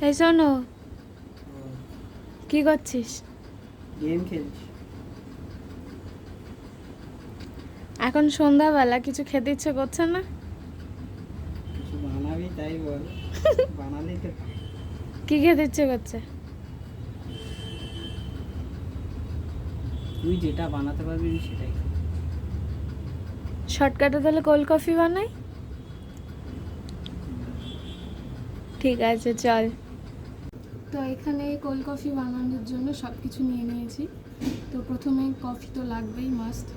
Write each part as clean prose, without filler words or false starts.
এই শোনো, কি করছিস? গেম খেলছি। এখন সন্ধ্যাবেলা কিছু খেতে ইচ্ছে করছে না? কিছু বানাবি তাই বল। বানালেই তো কি খেতে ইচ্ছে করছে? তুই যেটা বানাতে পারবি আমি সেটাই খাবো। শর্টকাটে তাহলে কোল্ড কফি বানাই। ঠিক আছে, চল। তো এখানে কোল্ড কফি বানানোর জন্য সব কিছু নিয়ে নিয়েছি। তো প্রথমে কফি তো লাগবেই, মাস্ট।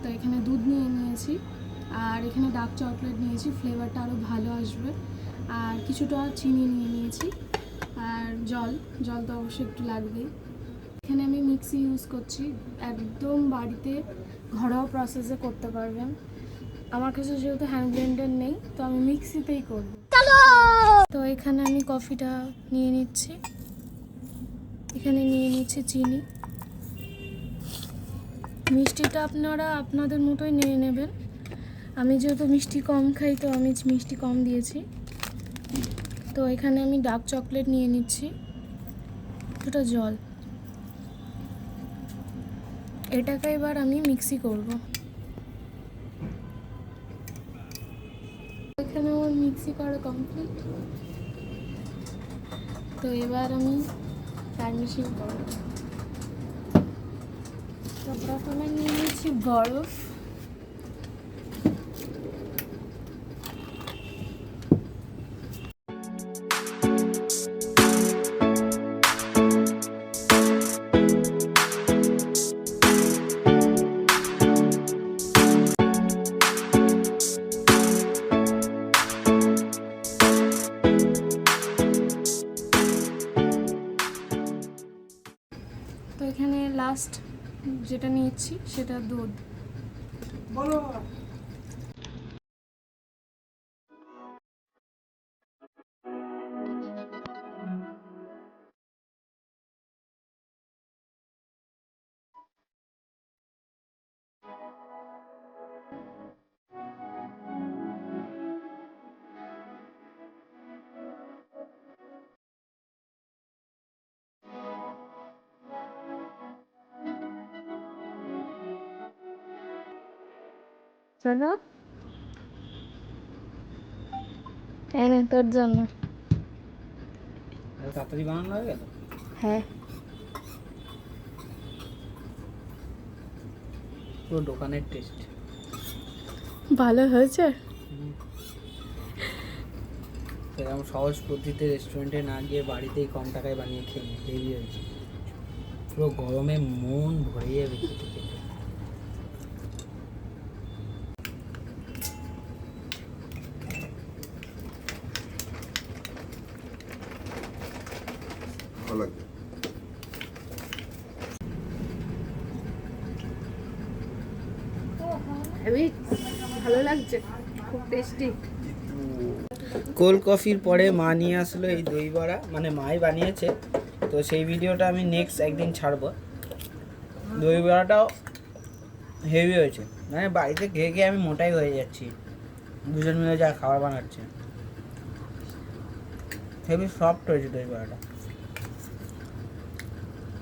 তো এখানে দুধ নিয়ে নিয়েছি, আর এখানে ডার্ক চকলেট নিয়েছি, ফ্লেভারটা আরও ভালো আসবে। আর কিছুটা চিনি নিয়ে নিয়েছি, আর জল তো অবশ্যই একটু লাগবেই। এখানে আমি মিক্সি ইউজ করছি, একদম বাড়িতে ঘরোয়া প্রসেসে করতে পারবেন। আমার কাছে যেহেতু হ্যান্ড ব্লেন্ডার নেই, তো আমি মিক্সিতেই করব। তো এখানে আমি কফিটা নিয়ে নিচ্ছি, এখানে নিয়ে নিচ্ছি চিনি। মিষ্টিটা আপনারা আপনাদের মতোই নিয়ে নেবেন। আমি যেহেতু মিষ্টি কম খাই, তো আমি মিষ্টি কম দিয়েছি। তো এখানে আমি ডার্ক চকলেট নিয়ে নিচ্ছি, কিছুটা জল। এটাকে এবার আমি মিক্সি করব। এখানে আমার মিক্সি করা কমপ্লিট। তো এবার আমি গার্নিশিং করব। তো প্রথমে নিয়ে নিচ্ছি বরফ। তো এখানে লাস্ট যেটা নিয়েছি সেটা দুধ। বলো। শোনো, এনে তোর জন্য। তাড়াতাড়ি বানানো হয়ে গেল। হ্যাঁ, পুরো দোকানের টেস্ট। ভালো হয়েছে। এরকম সহজ পদ্ধতিতে রেস্টুরেন্টে না গিয়ে বাড়িতেই কম টাকায় বানিয়ে খেয়ে হেভি হয়েছে। পুরো গরমে মন ভরে যাবে খেতে খেতে। ভালো লাগবে। হেভি ভালো লাগছে, খুব টেস্টি। কোল্ড কফির পরে মা নিয়ে আসলো এই দই বড়া, মানে মাই বানিয়েছে। তো সেই ভিডিওটা আমি নেক্সট একদিন ছাড়বো। দই বড়াটাও হেভি হয়েছে, মানে বাড়িতে খেয়ে খেয়ে আমি মোটাই হয়ে যাচ্ছি। দুজন মিলে যা খাবার বানাচ্ছে, হেভি সফট হয়েছে দই বড়াটা।